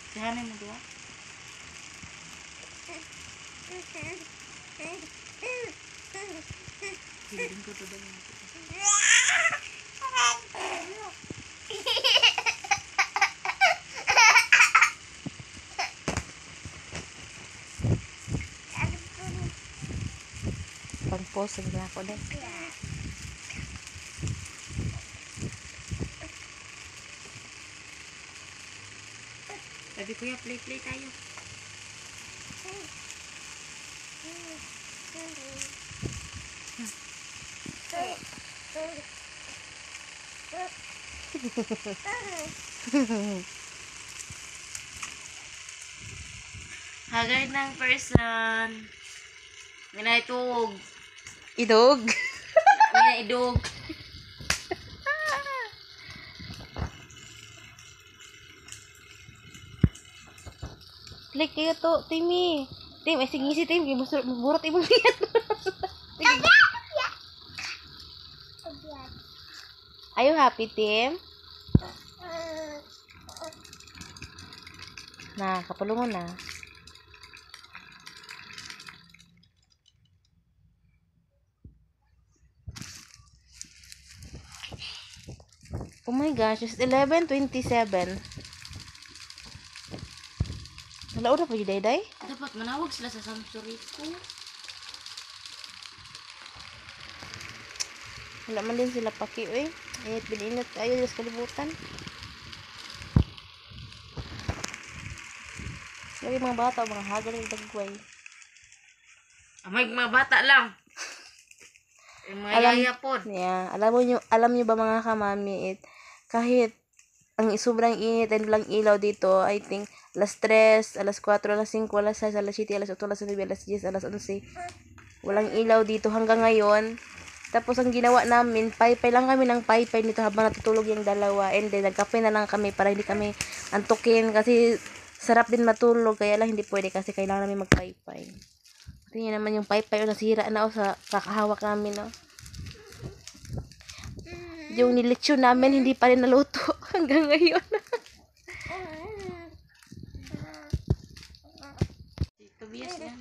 Sihanay mo doon. Hiling ko to doon. Pag-post na ako din. Sabi kuya, play tayo. Hagay ng person. Minaitog. Idog. Minaidog. Like kayo to, Timmy. Tim, ay sige si Tim. Burot ibang liyan. Are you happy, Tim? Na, kapulungan na. Oh my gosh, it's 11:27. Nalauna pa yung day-day? Dapat manawag sila sa sanctuary ko. Wala man din sila paki, eh. Init bininit tayo sa kalibutan. Lagi mga bata, mga hagal yung dagway. Amay mga bata lang. Yung mga yaya po. Yeah, alam niyo ba mga kamami, kahit ang sobrang init and walang ilaw dito, I think, alas 3, alas 4, alas 5, alas 6, alas 7, alas 8, alas 9, alas 10, alas 11. Walang ilaw dito hanggang ngayon. Tapos ang ginawa namin, paypay lang kami ng paypay nito habang natutulog yung dalawa. And then, nagkape na lang kami para hindi kami antukin. Kasi sarap din matulog. Kaya lang hindi pwede kasi kailangan namin magpaypay. Tingnan naman yung paypay o nasira na o sa kakahawak namin. No? Yung nilitsyon namin, hindi pa rin naluto hanggang ngayon. Tobias na.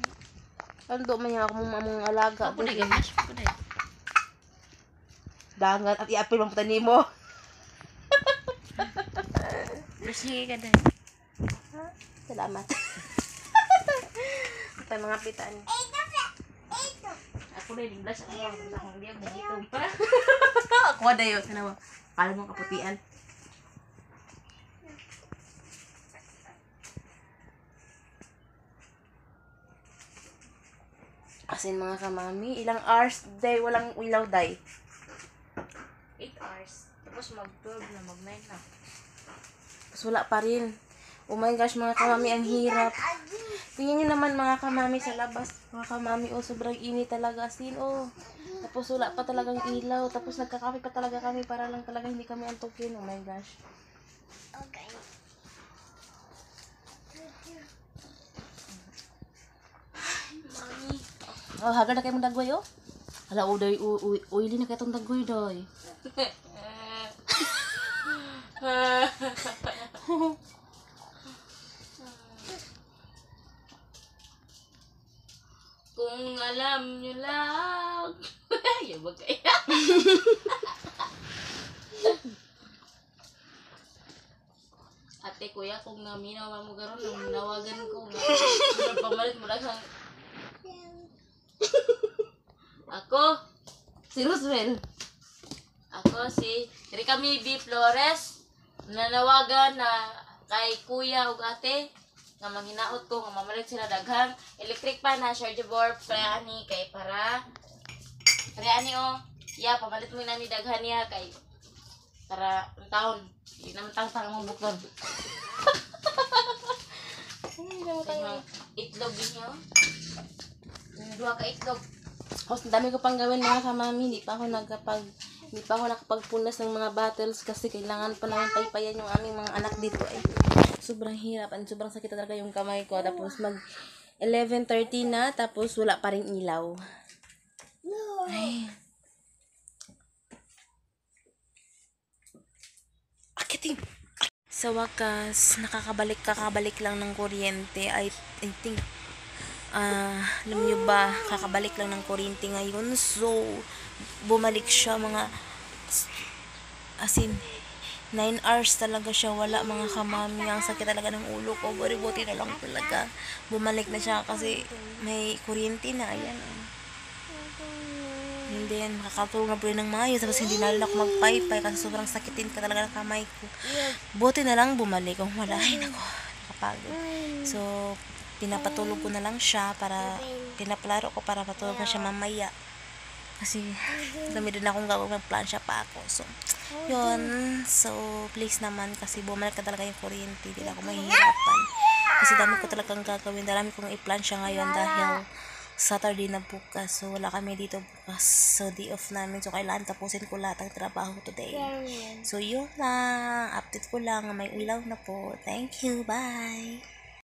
Ando man yung ako mga alaga. Ako na gamas. Ako na. Dangan at i-apil mo putan mo. Sige ka dahil. Salamat. Ito mga pitaan. Ako na yung blas. Ako hindi ako dito. Ako na yun. Sanawa. Kala mo kaputian. As in mga kamami, ilang hours day, walang ilaw day. 8 hours. Tapos mag-12 na, mag-9 na. Tapos wala pa rin. Oh my gosh, mga kamami, ang hirap. Tingnan nyo naman mga kamami sa labas. Mga kamami, oh, sobrang init talaga. As in, oh. Tapos wala pa talagang ilaw. Tapos nagkakape pa talaga kami para lang talaga hindi kami antukin. Oh my gosh. Okay. Mami. Oh, hagar na kayo mong dagway, oh. Hala, uday, uy, na kayo itong dagway, doy. Kung alam nyo lang. Yabag kaya. Ate, kuya, kung naminaw mo garon, nung nawagan ko nga. Pamalit mo lang sang... Ako, Si Roswell. Ako si Ricami B. Flores. Nanawagan na kay kuya ug ate nga manghinaot ko nga mamalit sila daghang electric pan na chargeable para ani kay para ani pamalit mo na ni daghan niya kay para ang taon di naman tang mo bukod. Ang itlog niyo. Duha ka itlog. Tapos, ang dami ko pang gawin mga kamami. Hindi pa ako nakapagpunas ng mga bottles kasi kailangan pa namin paypayan yung aming mga anak dito. Ay, sobrang hirap. Sobrang sakit talaga yung kamay ko. Tapos, 11:30 na. Tapos, wala pa rin ilaw. Ay. Akitin. Sa wakas, kakabalik lang ng kuryente. I think, alam nyo ba, kakabalik lang ng kuryente ngayon. So, bumalik siya mga, as in, 9 hours talaga siya wala mga kamami. Ang sakit talaga ng ulo ko. Buti na lang talaga. Bumalik na siya kasi may kuryente na. Ayan. And then, makakatulog na po rin ng maayos. Tapos hindi na rin ako magpaypay kasi sobrang sakitin ka talaga ng kamay ko. Buti na lang bumalik. Kung wala, ay nako, nakapagod. So, pinapatulog ko na lang siya para, pinapalaro ko para patulog na siya mamaya. Kasi, dami din akong gawag, magplansya pa ako. So, yun. So, please naman, kasi bumalik na talaga yung kuryente. Hindi na ako mahihirapan. Kasi dami ko talagang gagawin. Dami kong i-plansya ngayon dahil Saturday na bukas. So, wala kami dito bukas. So, day off namin. So, kailangan tapusin ko lahat ng trabaho today. So, yun lang. Update ko lang. May ilaw na po. Thank you. Bye!